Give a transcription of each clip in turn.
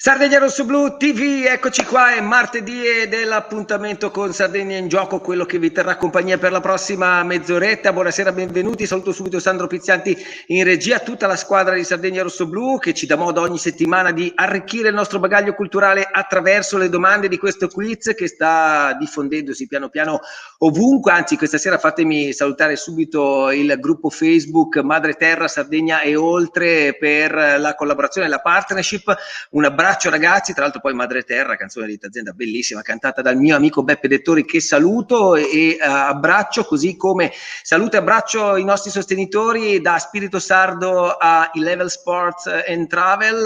Sardegna Rossoblu TV, eccoci qua, è martedì ed è l'appuntamento con Sardegna in Gioco, quello che vi terrà compagnia per la prossima mezz'oretta. Buonasera, benvenuti, saluto subito Sandro Pizzianti in regia, tutta la squadra di Sardegna Rossoblu che ci dà modo ogni settimana di arricchire il nostro bagaglio culturale attraverso le domande di questo quiz che sta diffondendosi piano piano ovunque. Anzi, questa sera fatemi salutare subito il gruppo Facebook Madre Terra Sardegna e Oltre per la collaborazione e la partnership. Un abbraccio ragazzi, tra l'altro poi Madre Terra, canzone di Tazienda bellissima, cantata dal mio amico Beppe Dettori, che saluto e abbraccio, così come saluto e abbraccio i nostri sostenitori da Spirito Sardo a Level Sports and Travel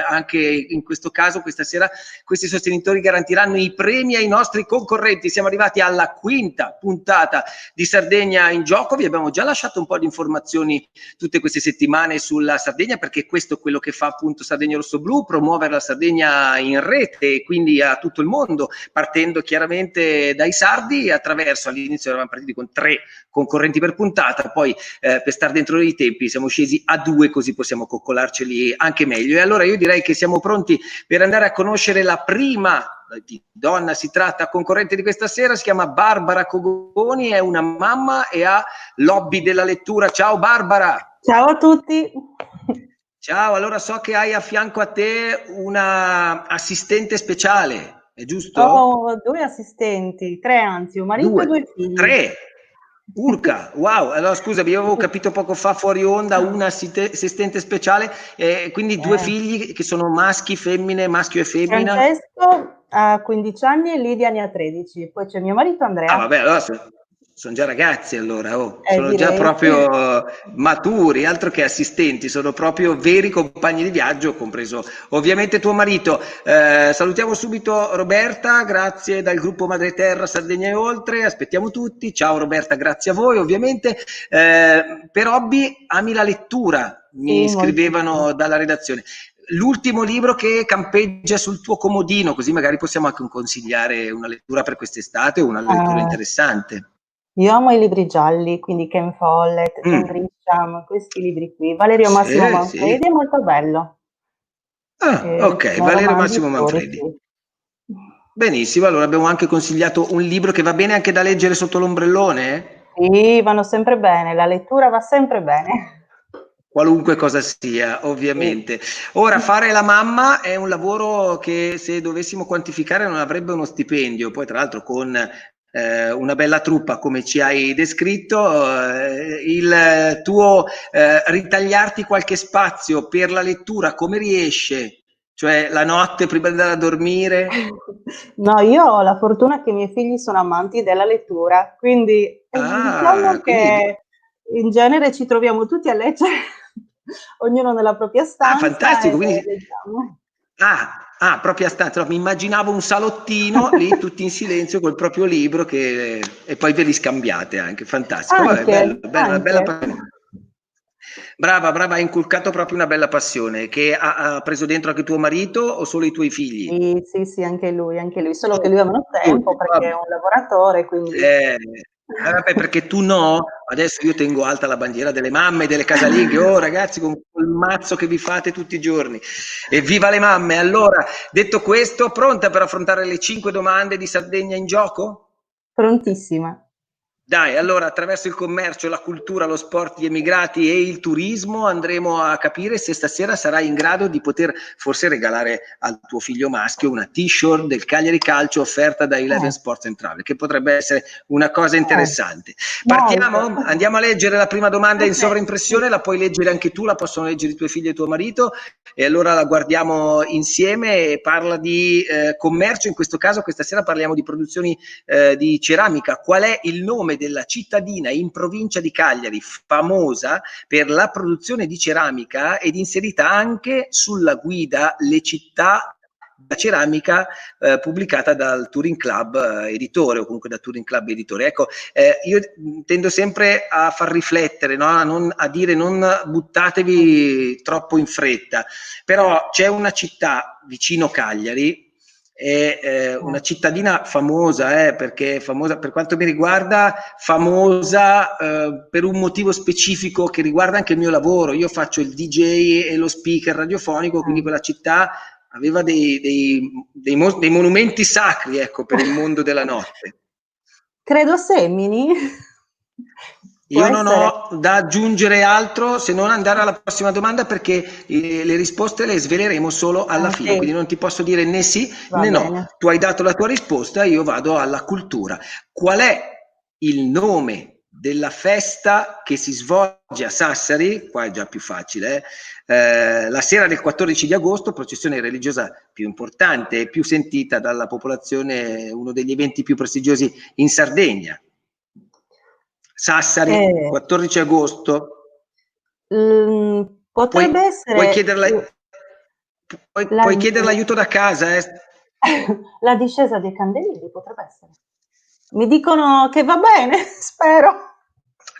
anche in questo caso questa sera questi sostenitori garantiranno i premi ai nostri concorrenti. Siamo arrivati alla quinta puntata di Sardegna in Gioco, vi abbiamo già lasciato un po' di informazioni tutte queste settimane sulla Sardegna, perché questo è quello che fa appunto Sardegna Rossoblu, promuovere la Sardegna in rete e quindi a tutto il mondo, partendo chiaramente dai sardi, attraverso, all'inizio eravamo partiti con 3 concorrenti per puntata, poi per stare dentro i tempi siamo scesi a 2, così possiamo coccolarceli anche meglio. E allora io direi che siamo pronti per andare a conoscere la prima di donna si tratta concorrente di questa sera. Si chiama Barbara Cogoni, è una mamma e ha l'hobby della lettura. Ciao Barbara. Ciao a tutti. Ciao, allora so che hai a fianco a te una assistente speciale, è giusto? Ho 2 assistenti, 3 anzi, un marito e 2 figli. 3? Urca, wow, allora scusami, io avevo capito poco fa fuori onda una assistente speciale, quindi 2 figli che sono maschi, femmine, maschio e femmina? Francesco ha 15 anni e Lidia ne ha 13, poi c'è mio marito Andrea. Ah vabbè, allora sono già ragazzi allora, sono direi. già proprio maturi, altro che assistenti, sono proprio veri compagni di viaggio, compreso ovviamente tuo marito. Salutiamo subito Roberta, grazie dal gruppo Madre Terra Sardegna e Oltre, aspettiamo tutti. Ciao Roberta, grazie a voi ovviamente. Per hobby ami la lettura, mi scrivevano dalla redazione. L'ultimo libro che campeggia sul tuo comodino, così magari possiamo anche consigliare una lettura per quest'estate o una lettura interessante. Io amo i libri gialli, quindi Ken Follett, John Grisham, questi libri qui. Valerio Massimo Manfredi è molto bello. Ok, Valerio Massimo Manfredi. Sì. Benissimo, allora abbiamo anche consigliato un libro che va bene anche da leggere sotto l'ombrellone? Sì, vanno sempre bene, la lettura va sempre bene. Qualunque cosa sia, ovviamente. Ora, fare la mamma è un lavoro che, se dovessimo quantificare, non avrebbe uno stipendio. Poi, tra l'altro, con una bella truppa come ci hai descritto, il tuo ritagliarti qualche spazio per la lettura, come riesce? Cioè, la notte prima di andare a dormire? No, io ho la fortuna che i miei figli sono amanti della lettura, quindi diciamo che in genere ci troviamo tutti a leggere, ognuno nella propria stanza. Fantastico, quindi leggiamo. propria stanza. No, mi immaginavo un salottino lì tutti in silenzio col proprio libro e poi ve li scambiate anche. Fantastico. Vabbè, bello, una bella passione. Brava, hai inculcato proprio una bella passione. Che ha preso dentro anche tuo marito o solo i tuoi figli? Sì, anche lui, solo che lui ha meno tempo perché è un lavoratore, quindi. Vabbè, perché tu no, adesso io tengo alta la bandiera delle mamme, delle casalinghe. Oh ragazzi, con quel mazzo che vi fate tutti i giorni, evviva le mamme. Allora, detto questo, pronta per affrontare le 5 domande di Sardegna in Gioco? Prontissima. Dai, allora attraverso il commercio, la cultura, lo sport, gli emigrati e il turismo andremo a capire se stasera sarai in grado di poter forse regalare al tuo figlio maschio una t-shirt del Cagliari Calcio offerta da Eleven Sports and Travel, che potrebbe essere una cosa interessante. Partiamo? Andiamo a leggere la prima domanda in sovraimpressione, la puoi leggere anche tu, la possono leggere i tuoi figli e tuo marito, e allora la guardiamo insieme. Parla di commercio, in questo caso questa sera parliamo di produzioni di ceramica. Qual è il nome della cittadina in provincia di Cagliari famosa per la produzione di ceramica ed inserita anche sulla guida Le città della ceramica pubblicata dal Touring Club editore, o comunque da Touring Club editore? Ecco, io tendo sempre a far riflettere, no? A dire non buttatevi troppo in fretta, però c'è una città vicino Cagliari è una cittadina famosa, perché famosa per quanto mi riguarda, famosa per un motivo specifico che riguarda anche il mio lavoro. Io faccio il DJ e lo speaker radiofonico, quindi quella città aveva dei monumenti sacri, ecco, per il mondo della notte. Credo Semini. Io non ho da aggiungere altro se non andare alla prossima domanda, perché le risposte le sveleremo solo alla fine, sì. quindi non ti posso dire né sì Va né bene. no. Tu hai dato la tua risposta, io vado alla cultura. Qual è il nome della festa che si svolge a Sassari? Qua è già più facile, la sera del 14 di agosto, processione religiosa più importante e più sentita dalla popolazione, uno degli eventi più prestigiosi in Sardegna. Sassari, 14 agosto. Potrebbe essere... Puoi chiedere l'aiuto da casa. La discesa dei Candelieri potrebbe essere. Mi dicono che va bene, spero.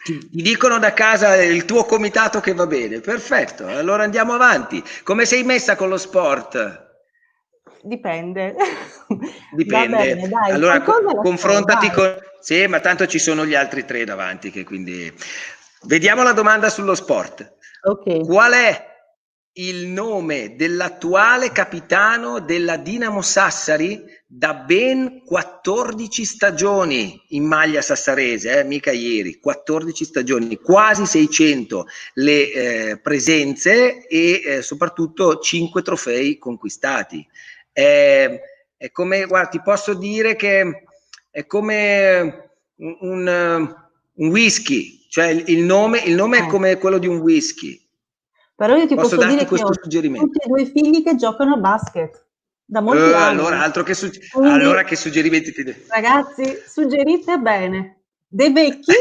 Ti dicono da casa il tuo comitato che va bene. Perfetto, allora andiamo avanti. Come sei messa con lo sport? Dipende. Dipende. Va bene, dai, allora confrontati con... Sì, ma tanto ci sono gli altri 3 davanti, che quindi... Vediamo la domanda sullo sport. Ok. Qual è il nome dell'attuale capitano della Dinamo Sassari da ben 14 stagioni in maglia sassarese, mica ieri, 14 stagioni, quasi 600 le presenze e soprattutto 5 trofei conquistati. È come, guarda, ti posso dire che è come un whisky, cioè il nome è come quello di un whisky. Però io ti posso dire che ho suggerimento. tutti e 2 figli che giocano a basket da molti anni. Allora, Quindi, allora che suggerimenti ti do? Ragazzi, suggerite bene. Dei vecchi?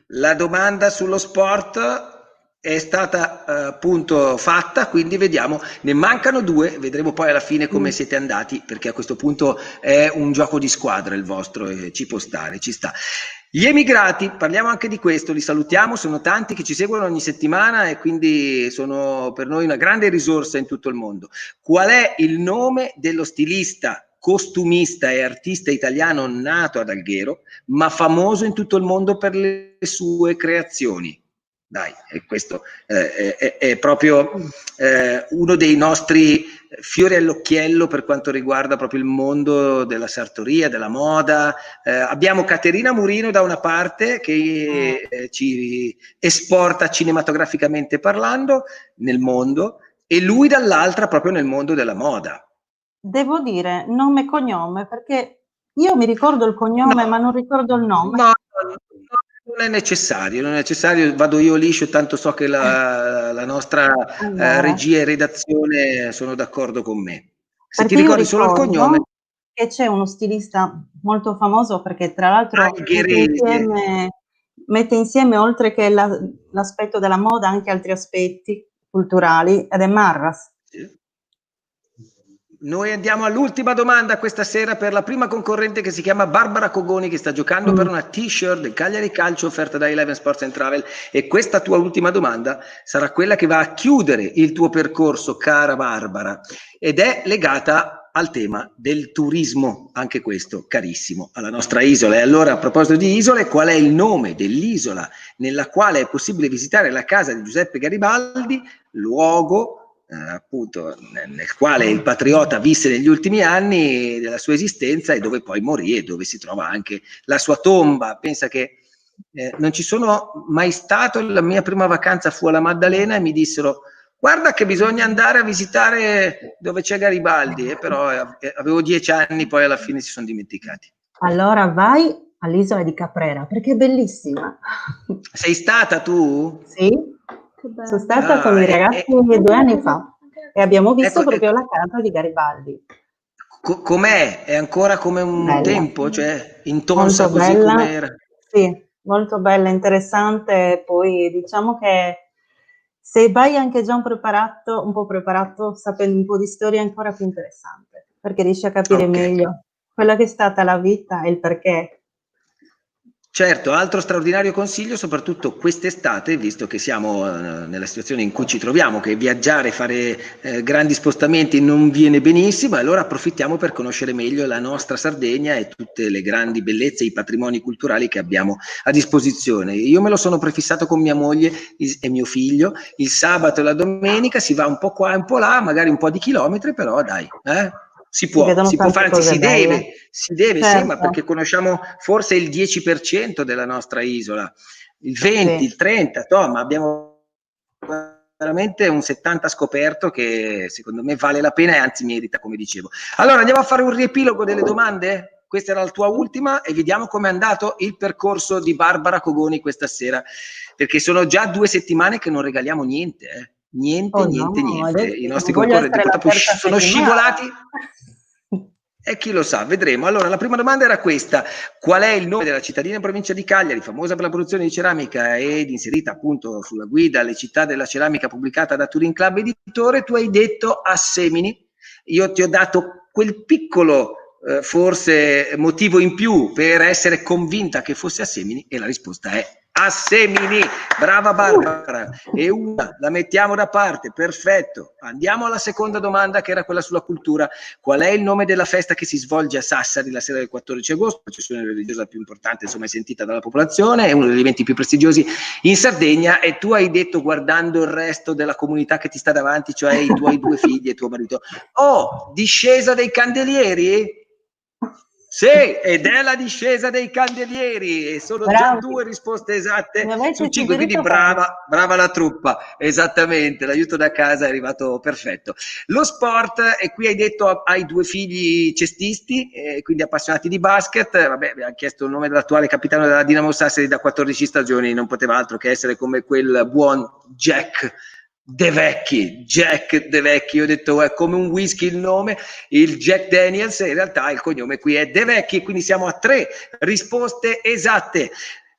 La domanda sullo sport è stata appunto fatta, quindi vediamo, ne mancano 2, vedremo poi alla fine come siete andati, perché a questo punto è un gioco di squadra il vostro e ci può stare, ci sta. Gli emigrati, parliamo anche di questo, li salutiamo, sono tanti che ci seguono ogni settimana e quindi sono per noi una grande risorsa in tutto il mondo. Qual è il nome dello stilista, costumista e artista italiano nato ad Alghero, ma famoso in tutto il mondo per le sue creazioni? Dai, questo è proprio uno dei nostri fiori all'occhiello per quanto riguarda proprio il mondo della sartoria, della moda. Abbiamo Caterina Murino da una parte che ci esporta cinematograficamente parlando nel mondo, e lui dall'altra proprio nel mondo della moda. Devo dire nome e cognome, perché io mi ricordo il cognome, ma non ricordo il nome. No, non è necessario, vado io liscio, tanto so che la nostra regia e redazione sono d'accordo con me. Se ti ricordi solo il cognome. Che c'è uno stilista molto famoso, perché tra l'altro mette insieme oltre che l'aspetto della moda anche altri aspetti culturali, ed è Marras. Noi andiamo all'ultima domanda questa sera per la prima concorrente, che si chiama Barbara Cogoni, che sta giocando per una t-shirt del Cagliari Calcio offerta da Eleven Sports and Travel, e questa tua ultima domanda sarà quella che va a chiudere il tuo percorso, cara Barbara, ed è legata al tema del turismo, anche questo carissimo alla nostra isola. E allora, a proposito di isole, qual è il nome dell'isola nella quale è possibile visitare la casa di Giuseppe Garibaldi, luogo appunto nel quale il patriota visse negli ultimi anni della sua esistenza e dove poi morì, e dove si trova anche la sua tomba? Pensa che non ci sono mai stato, la mia prima vacanza fu alla Maddalena e mi dissero: guarda che bisogna andare a visitare dove c'è Garibaldi, però avevo 10 anni, poi alla fine si sono dimenticati. Allora vai all'isola di Caprera, perché è bellissima. Sei stata tu? Sì. Sono stata con i ragazzi 2 anni fa e abbiamo visto proprio la casa di Garibaldi. Com'è? È ancora come un tempo? Cioè intonsa molto così bella, com'era? sì, molto bella, interessante. Poi diciamo che se vai anche già un po' preparato, sapendo un po' di storia, è ancora più interessante, perché riesci a capire meglio quella che è stata la vita e il perché. Certo, altro straordinario consiglio, soprattutto quest'estate, visto che siamo nella situazione in cui ci troviamo, che viaggiare, fare grandi spostamenti non viene benissimo, allora approfittiamo per conoscere meglio la nostra Sardegna e tutte le grandi bellezze, i patrimoni culturali che abbiamo a disposizione. Io me lo sono prefissato con mia moglie e mio figlio, il sabato e la domenica si va un po' qua e un po' là, magari un po' di chilometri, però dai, si può fare, anzi si deve, sì, ma perché conosciamo forse il 10% della nostra isola, il 20, il 30, ma abbiamo veramente un 70 scoperto che secondo me vale la pena e anzi merita, come dicevo. Allora andiamo a fare un riepilogo delle domande? Questa era la tua ultima e vediamo com'è andato il percorso di Barbara Cogoni questa sera, perché sono già 2 settimane che non regaliamo niente, niente. I nostri concorrenti sono scivolati e chi lo sa, vedremo. Allora, la prima domanda era questa: qual è il nome della cittadina in provincia di Cagliari, famosa per la produzione di ceramica ed inserita appunto sulla guida alle città della ceramica pubblicata da Touring Club Editore? Tu hai detto Assemini, io ti ho dato quel piccolo forse motivo in più per essere convinta che fosse Assemini e la risposta è Assemini. Brava Barbara, e una la mettiamo da parte, perfetto. Andiamo alla seconda domanda, che era quella sulla cultura. Qual è il nome della festa che si svolge a Sassari la sera del 14 agosto, la processione religiosa più importante insomma sentita dalla popolazione, è uno degli eventi più prestigiosi in Sardegna? E tu hai detto, guardando il resto della comunità che ti sta davanti, cioè i tuoi 2 figli e tuo marito, discesa dei candelieri? Sì, ed è la discesa dei candelieri e sono già 2 risposte esatte su 5, quindi brava la truppa, esattamente, l'aiuto da casa è arrivato perfetto. Lo sport, e qui hai detto hai 2 figli cestisti, quindi appassionati di basket, vabbè, mi ha chiesto il nome dell'attuale capitano della Dinamo Sassari da 14 stagioni, non poteva altro che essere come quel buon Jack De Vecchi, io ho detto è come un whisky il nome, il Jack Daniels, in realtà il cognome qui è De Vecchi, quindi siamo a 3 risposte esatte.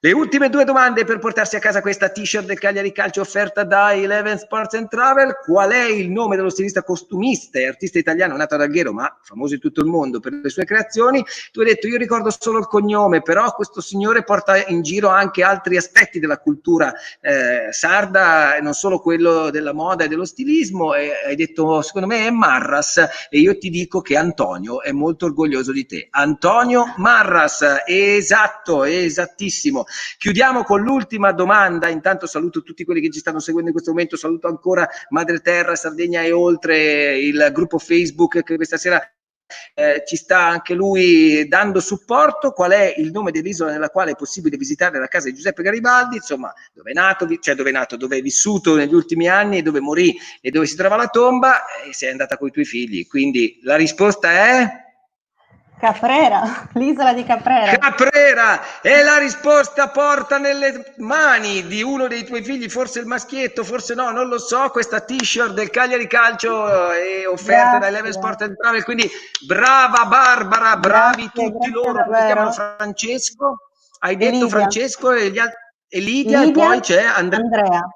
Le ultime 2 domande per portarsi a casa questa t-shirt del Cagliari Calcio offerta da Eleven Sports and Travel. Qual è il nome dello stilista costumista e artista italiano nato ad Alghero ma famoso in tutto il mondo per le sue creazioni? Tu hai detto io ricordo solo il cognome, però questo signore porta in giro anche altri aspetti della cultura sarda, non solo quello della moda e dello stilismo, e hai detto secondo me è Marras, e io ti dico che Antonio è molto orgoglioso di te. Antonio Marras, esatto, esattissimo. Chiudiamo con l'ultima domanda. Intanto saluto tutti quelli che ci stanno seguendo in questo momento, saluto ancora Madre Terra, Sardegna e oltre, il gruppo Facebook che questa sera ci sta anche lui dando supporto. Qual è il nome dell'isola nella quale è possibile visitare la casa di Giuseppe Garibaldi? Insomma, dove è vissuto negli ultimi anni, dove morì e dove si trova la tomba, e sei andata con i tuoi figli. Quindi la risposta è Caprera, l'isola di Caprera. Caprera, e la risposta porta nelle mani di uno dei tuoi figli, forse il maschietto, forse no, non lo so, questa t-shirt del Cagliari Calcio è offerta da Eleven Sport and Travel, quindi brava Barbara, bravi tutti loro. Come si chiamano? Francesco? Hai detto Lidia. Francesco e gli altri? E Lidia, e poi c'è Andrea.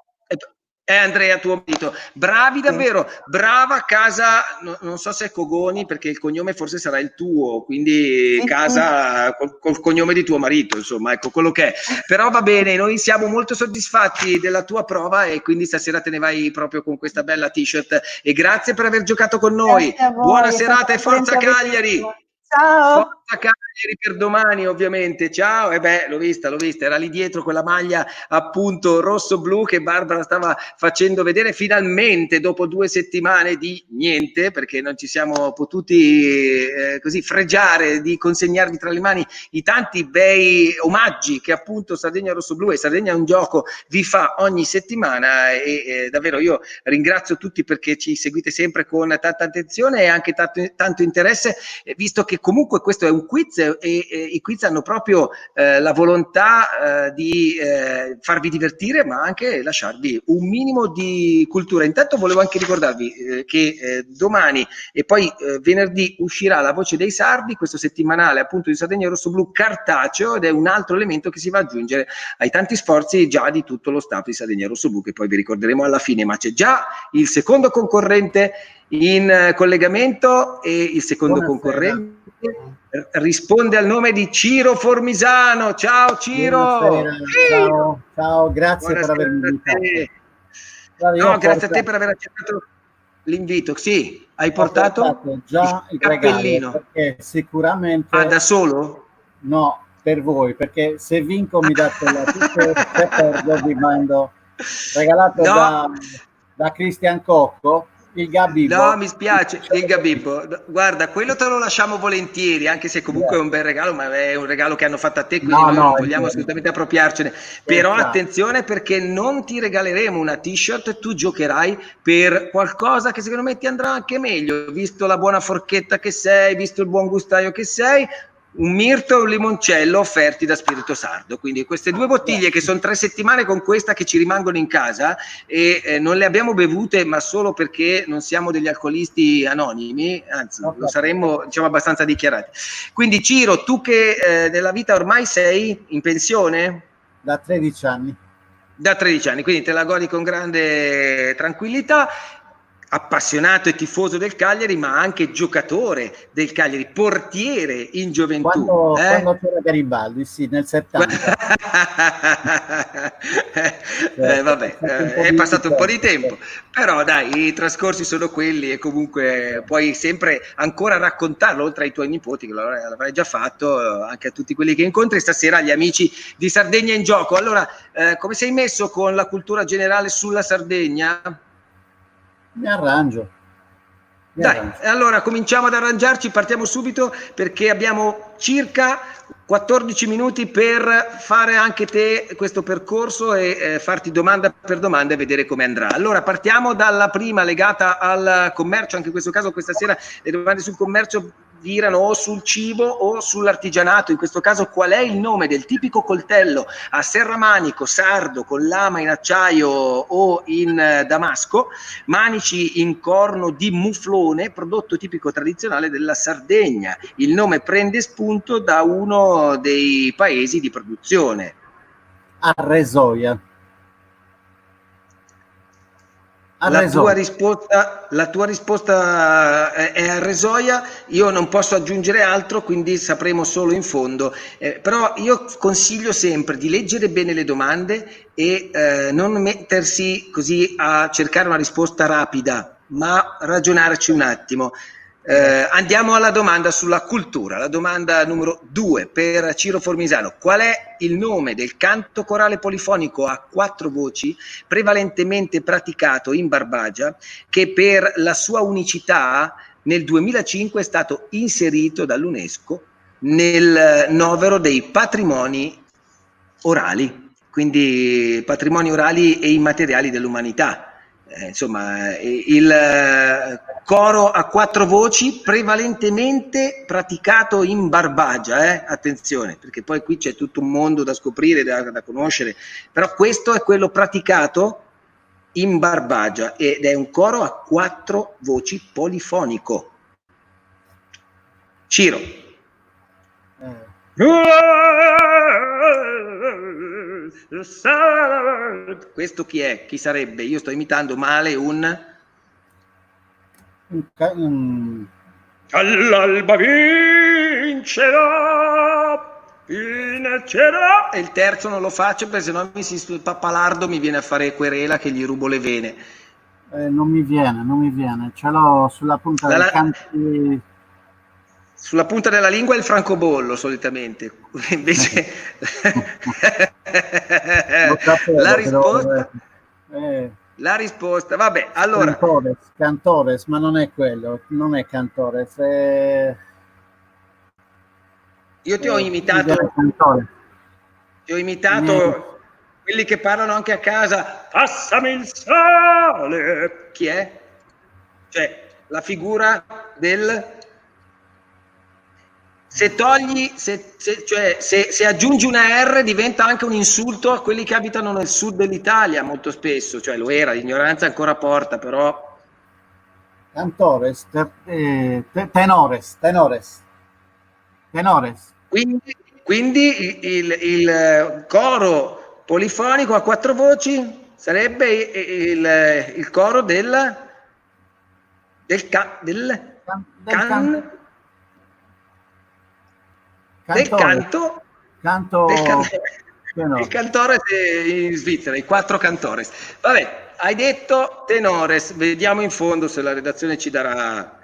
Andrea, tuo marito. Bravi davvero, brava casa, non so se è Cogoni perché il cognome forse sarà il tuo, quindi casa col cognome di tuo marito, insomma, ecco quello che è. Però va bene, noi siamo molto soddisfatti della tua prova e quindi stasera te ne vai proprio con questa bella t-shirt, e grazie per aver giocato con noi. Buona serata e forza Cagliari! Ciao! Forza Cagliari per domani, ovviamente. Ciao! E l'ho vista, era lì dietro quella maglia appunto rosso-blu che Barbara stava facendo vedere finalmente dopo 2 settimane di niente, perché non ci siamo potuti così fregiare di consegnarvi tra le mani i tanti bei omaggi che appunto Sardegna Rosso-Blu e Sardegna è un gioco vi fa ogni settimana, e davvero io ringrazio tutti perché ci seguite sempre con tanta attenzione e anche tanto interesse, visto che comunque questo è un quiz e i quiz hanno proprio la volontà di farvi divertire ma anche lasciarvi un minimo di cultura. Intanto volevo anche ricordarvi che domani e poi venerdì uscirà La Voce dei Sardi, questo settimanale appunto di Sardegna Rosso-Blu cartaceo, ed è un altro elemento che si va ad aggiungere ai tanti sforzi già di tutto lo staff di Sardegna Rosso-Blu, che poi vi ricorderemo alla fine. Ma c'è già il secondo concorrente in collegamento, e il secondo concorrente risponde al nome di Ciro Formisano. Ciao Ciro! Ciao, ciao, grazie per avermi invitato. No, grazie a te per aver accettato l'invito. Sì, hai portato già il cappellino. Perché sicuramente... Ah, da solo? No, per voi, perché se vinco mi date la ticket, se perdo vi mando regalato da Cristian Cocco. Il Gabibbo. No, mi spiace, il Gabibbo. Guarda, quello te lo lasciamo volentieri, anche se comunque è un bel regalo, ma è un regalo che hanno fatto a te, quindi noi non vogliamo assolutamente appropriarcene. Però attenzione, perché non ti regaleremo una t-shirt, tu giocherai per qualcosa che secondo me ti andrà anche meglio, visto la buona forchetta che sei, visto il buon gustaio che sei. Un mirto e un limoncello offerti da Spirito Sardo, quindi queste 2 bottiglie che sono 3 settimane con questa che ci rimangono in casa e non le abbiamo bevute, ma solo perché non siamo degli alcolisti anonimi, anzi lo saremmo, diciamo, abbastanza dichiarati. Quindi Ciro, tu che nella vita ormai sei in pensione? Da 13 anni. Da 13 anni, quindi te la godi con grande tranquillità. Appassionato e tifoso del Cagliari, ma anche giocatore del Cagliari, portiere in gioventù. Quando c'era Garibaldi, sì, nel 70. Vabbè, è passato un po' di tempo, però dai, i trascorsi sono quelli e comunque puoi sempre ancora raccontarlo, oltre ai tuoi nipoti, che l'avrai già fatto, anche a tutti quelli che incontri, stasera agli amici di Sardegna in Gioco. Allora, come sei messo con la cultura generale sulla Sardegna? Mi arrangio. Dai, allora cominciamo ad arrangiarci, partiamo subito perché abbiamo circa 14 minuti per fare anche te questo percorso e farti domanda per domanda e vedere come andrà. Allora partiamo dalla prima legata al commercio, anche in questo caso questa sera le domande sul commercio virano o sul cibo o sull'artigianato. In questo caso qual è il nome del tipico coltello a serramanico sardo con lama in acciaio o in damasco, manici in corno di muflone, prodotto tipico tradizionale della Sardegna? Il nome prende spunto da uno dei paesi di produzione. Arresoia. La tua risposta è Arresoia, io non posso aggiungere altro, quindi sapremo solo in fondo, però io consiglio sempre di leggere bene le domande e non mettersi così a cercare una risposta rapida, ma ragionarci un attimo. Andiamo alla domanda sulla cultura, la domanda numero 2 per Ciro Formisano. Qual è il nome del canto corale polifonico a 4 voci prevalentemente praticato in Barbagia, che per la sua unicità nel 2005 è stato inserito dall'UNESCO nel novero dei patrimoni orali, quindi patrimoni orali e immateriali dell'umanità? Insomma, il coro a 4 voci prevalentemente praticato in Barbagia, attenzione, perché poi qui c'è tutto un mondo da scoprire, da conoscere, però questo è quello praticato in Barbagia ed è un coro a 4 voci polifonico. Ciro. Questo chi è? Chi sarebbe? Io sto imitando male all'alba vincerà, vincerà. E il terzo non lo faccio perché sennò il pappalardo mi viene a fare querela che gli rubo le vene. Non mi viene, ce l'ho sulla punta dei canti. Sulla punta della lingua è il francobollo solitamente, invece la risposta, vabbè, allora Cantores, ma non è quello, non è Cantores, io ti ho imitato quelli che parlano anche a casa, passami il sale, chi è? Cioè la figura del... Se togli, se aggiungi una R diventa anche un insulto a quelli che abitano nel sud dell'Italia molto spesso, cioè lo era, l'ignoranza ancora porta, però... Cantores, tenores. Quindi il coro polifonico a 4 voci sarebbe il coro del canto, canto il cantores in Svizzera, i 4 cantores. Vabbè, hai detto tenores, vediamo in fondo se la redazione ci darà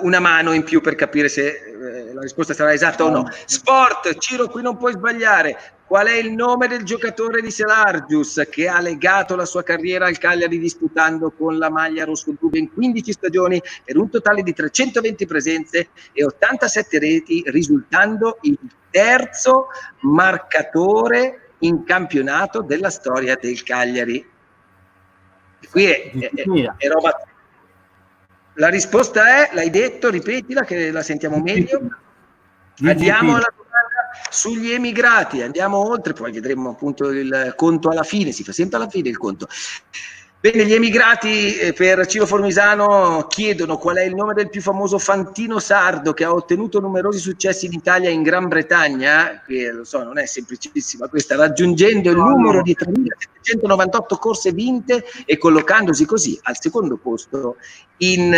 una mano in più per capire se la risposta sarà esatta o no. Sport, Ciro, qui non puoi sbagliare. Qual è il nome del giocatore di Selargius che ha legato la sua carriera al Cagliari disputando con la maglia rossoblu ben 15 stagioni per un totale di 320 presenze e 87 reti, risultando il terzo marcatore in campionato della storia del Cagliari? Qui è roba. La risposta è, l'hai detto, ripetila che la sentiamo meglio. Andiamo alla domanda sugli emigrati, andiamo oltre, poi vedremo appunto il conto alla fine, si fa sempre alla fine il conto. Bene, gli emigrati per Ciro Formisano chiedono qual è il nome del più famoso fantino sardo che ha ottenuto numerosi successi in Italia e in Gran Bretagna, che lo so, non è semplicissima questa, raggiungendo il numero di 3.798 corse vinte e collocandosi così al secondo posto in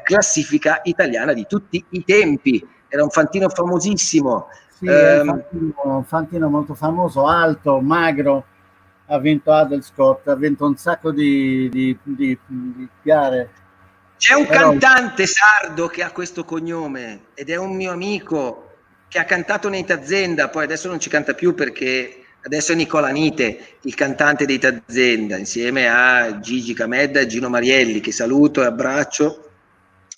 classifica italiana di tutti i tempi. Era un fantino famosissimo. Sì, è un fantino molto famoso, alto, magro, ha vinto Adelscott, ha vinto un sacco di gare. C'è un cantante sardo che ha questo cognome ed è un mio amico che ha cantato nei Tazenda, poi adesso non ci canta più perché adesso è Nicola Nite, il cantante dei Tazenda, insieme a Gigi Camedda e Gino Marielli, che saluto e abbraccio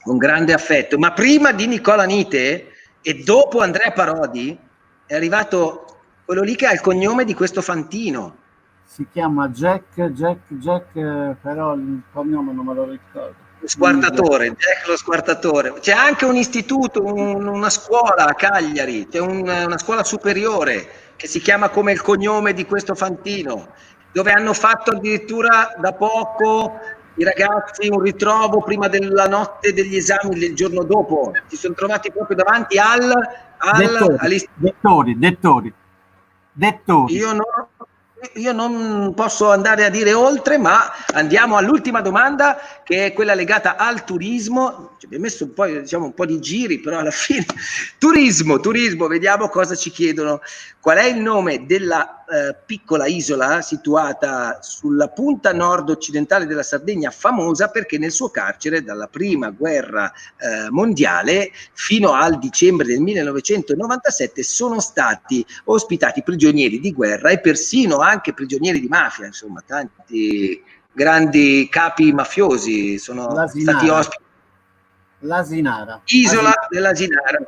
con grande affetto. Ma prima di Nicola Nite e dopo Andrea Parodi è arrivato quello lì che ha il cognome di questo fantino. Si chiama Jack, però il cognome non me lo ricordo. Lo squartatore, Jack lo squartatore. C'è anche un istituto, una scuola a Cagliari, c'è una scuola superiore che si chiama come il cognome di questo fantino, dove hanno fatto addirittura da poco i ragazzi un ritrovo prima della notte degli esami del giorno dopo. Si sono trovati proprio davanti Dettori. Io non posso andare a dire oltre, ma andiamo all'ultima domanda, che è quella legata al turismo. Ci abbiamo messo un po' di giri, però alla fine turismo, vediamo cosa ci chiedono. Qual è il nome della piccola isola situata sulla punta nord-occidentale della Sardegna, famosa perché nel suo carcere dalla prima guerra mondiale fino al dicembre del 1997 sono stati ospitati prigionieri di guerra e persino anche prigionieri di mafia, insomma tanti grandi capi mafiosi sono stati ospiti. L'Asinara. Isola dell'Asinara.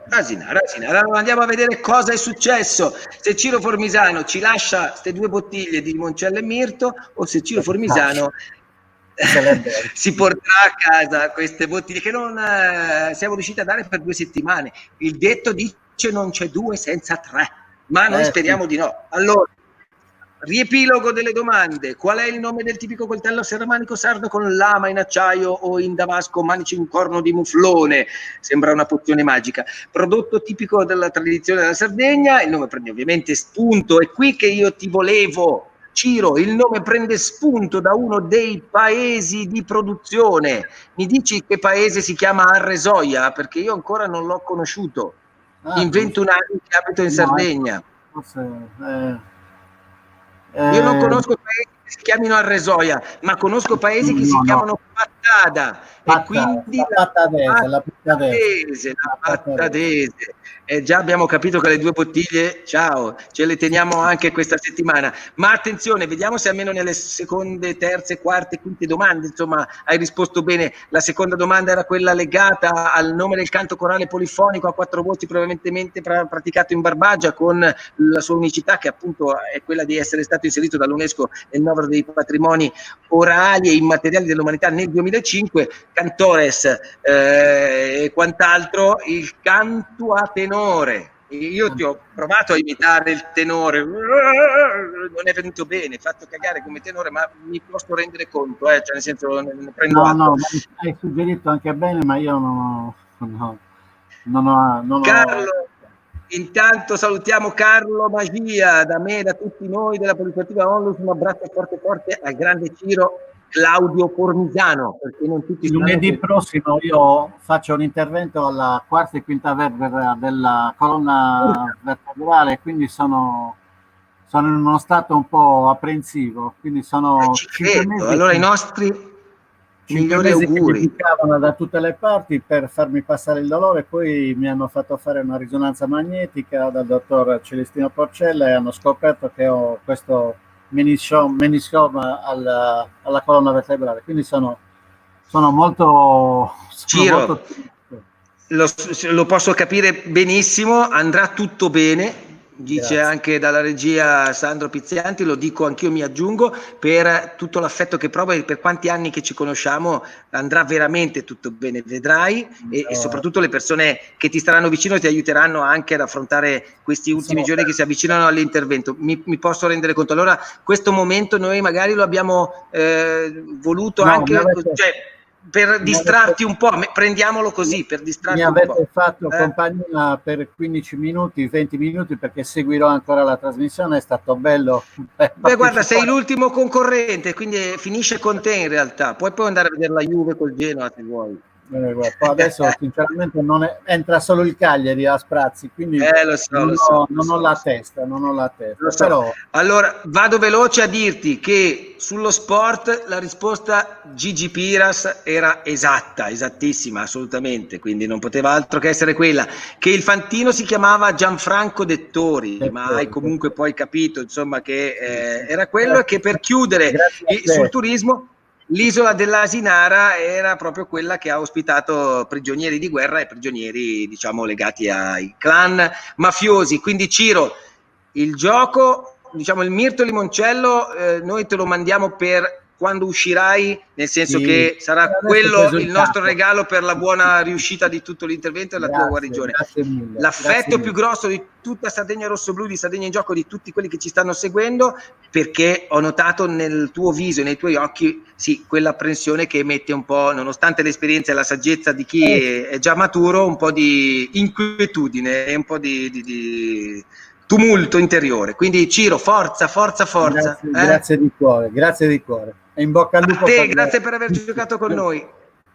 Allora andiamo a vedere cosa è successo. Se Ciro Formisano ci lascia queste 2 bottiglie di limoncello e mirto o se Ciro Formisano si porterà a casa queste bottiglie che non siamo riusciti a dare per 2 settimane. Il detto dice non c'è 2 senza 3, ma noi speriamo di no. Allora, riepilogo delle domande. Qual è il nome del tipico coltello serramanico sardo con lama in acciaio o in damasco, manici in corno di muflone? Sembra una pozione magica. Prodotto tipico della tradizione della Sardegna. Il nome prende ovviamente spunto. È qui che io ti volevo, Ciro. Il nome prende spunto da uno dei paesi di produzione. Mi dici che paese si chiama Arresoia? Perché io ancora non l'ho conosciuto. In 21 anni che abito in Sardegna. Io non conosco paesi che si chiamino Arresoia, ma conosco paesi che si chiamano Pattada. E quindi la Pattadese. Già abbiamo capito che le 2 bottiglie, ciao, ce le teniamo anche questa settimana. Ma attenzione, vediamo se almeno nelle seconde, terze, quarte, quinte domande, insomma, hai risposto bene. La seconda domanda era quella legata al nome del canto corale polifonico a 4 voci prevalentemente praticato in Barbagia, con la sua unicità che appunto è quella di essere stato inserito dall'UNESCO nel novero dei patrimoni orali e immateriali dell'umanità nel 2005. Cantores e quant'altro, il canto a tenore. Io ti ho provato a imitare il tenore, non è venuto bene, fatto cagare come tenore, ma mi posso rendere conto, cioè nel senso ne prendo atto. No, hai suggerito anche bene, ma io non ho. Carlo, intanto salutiamo Carlo Magia, da me, da tutti noi della Polisportiva Onlus, un abbraccio forte al grande Ciro. Claudio Formisano, perché non tutti lunedì prossimo io faccio un intervento alla quarta e quinta vertebra della colonna vertebrale, quindi sono in uno stato un po' apprensivo, quindi sono ci 5 credo. mesi. Allora i nostri 5 migliori mesi che mi auguri. piccavano da tutte le parti per farmi passare il dolore, poi mi hanno fatto fare una risonanza magnetica dal dottor Celestino Porcella e hanno scoperto che ho questo meniscoma alla colonna vertebrale, quindi sono molto Ciro, triste. lo posso capire benissimo, andrà tutto bene, dice Grazie. anche dalla regia Sandro Pizzianti, lo dico anch'io, mi aggiungo, per tutto l'affetto che provo e per quanti anni che ci conosciamo andrà veramente tutto bene, vedrai, e soprattutto le persone che ti staranno vicino ti aiuteranno anche ad affrontare questi ultimi giorni che si avvicinano all'intervento. Mi posso rendere conto. Allora questo momento noi magari lo abbiamo voluto anche, cioè, per distrarti un po', prendiamolo così, per distrarti un po'. Mi avete fatto compagnia per 15 minuti, 20 minuti, perché seguirò ancora la trasmissione, è stato bello. Beh, guarda, sei l'ultimo concorrente, quindi finisce con te in realtà. Poi puoi andare a vedere la Juve col Genoa se vuoi. Poi adesso sinceramente entra solo il Cagliari a sprazzi, quindi non ho la testa. Però... Allora vado veloce a dirti che sullo sport la risposta Gigi Piras era esatta, esattissima, assolutamente, quindi non poteva altro che essere quella, che il fantino si chiamava Gianfranco Dettori, ma hai comunque poi capito insomma che era quello, e che per chiudere sul turismo l'isola dell'Asinara era proprio quella che ha ospitato prigionieri di guerra e prigionieri, diciamo, legati ai clan mafiosi. Quindi Ciro, il gioco, diciamo il mirto limoncello, noi te lo mandiamo per quando uscirai, nel senso che sarà quello il nostro regalo per la buona riuscita di tutto l'intervento e la tua guarigione. L'affetto più grosso di tutta Sardegna Rossoblu, di Sardegna in Gioco, di tutti quelli che ci stanno seguendo, perché ho notato nel tuo viso e nei tuoi occhi, sì, quell'apprensione che mette un po', nonostante l'esperienza e la saggezza di chi è già maturo, un po' di inquietudine e un po' di tumulto interiore. Quindi Ciro, forza. Grazie di cuore. E in bocca al lupo. A te, grazie per aver giocato con noi.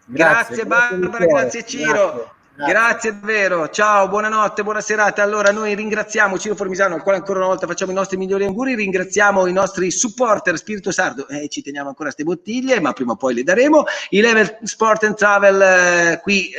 Grazie Barbara, grazie Ciro. Grazie davvero, ciao, buonanotte, buona serata. Allora noi ringraziamo Ciro Formisano, al quale ancora una volta facciamo i nostri migliori auguri, ringraziamo i nostri supporter Spirito Sardo, ci teniamo ancora queste bottiglie, ma prima o poi le daremo, i Level Sport and Travel qui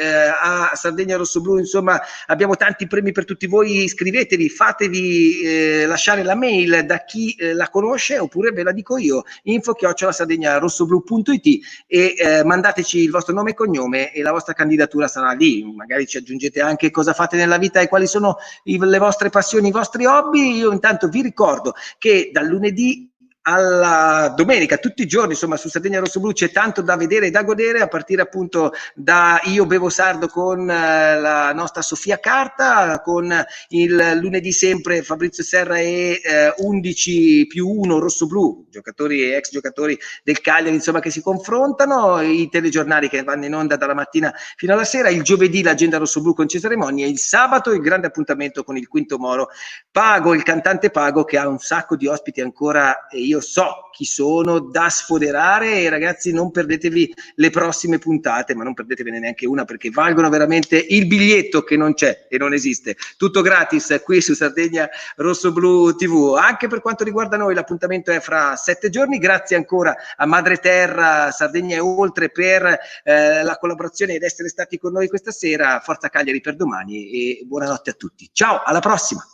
a Sardegna Rossoblu, insomma abbiamo tanti premi per tutti voi, iscrivetevi, fatevi lasciare la mail da chi la conosce, oppure ve la dico io, info@sardegnarossoblu.it, e mandateci il vostro nome e cognome e la vostra candidatura sarà lì. Magari ci aggiungete anche cosa fate nella vita e quali sono le vostre passioni, i vostri hobby. Io intanto vi ricordo che dal lunedì alla domenica, tutti i giorni, insomma, su Sardegna Rossoblu c'è tanto da vedere e da godere, a partire appunto da Io Bevo Sardo con la nostra Sofia Carta, con il lunedì sempre Fabrizio Serra e 11+1 Rossoblu, giocatori e ex giocatori del Cagliari, insomma, che si confrontano, i telegiornali che vanno in onda dalla mattina fino alla sera, il giovedì l'agenda Rossoblu con Cesare Monni, e il sabato il grande appuntamento con il Quinto Moro Pago, il cantante Pago, che ha un sacco di ospiti ancora, e io so chi sono, da sfoderare, e ragazzi non perdetevi le prossime puntate, ma non perdetevene neanche una, perché valgono veramente il biglietto, che non c'è e non esiste, tutto gratis qui su Sardegna Rossoblu TV. Anche per quanto riguarda noi l'appuntamento è fra 7 giorni, grazie ancora a Madre Terra, Sardegna e oltre per la collaborazione ed essere stati con noi questa sera. Forza Cagliari per domani e buonanotte a tutti, ciao, alla prossima.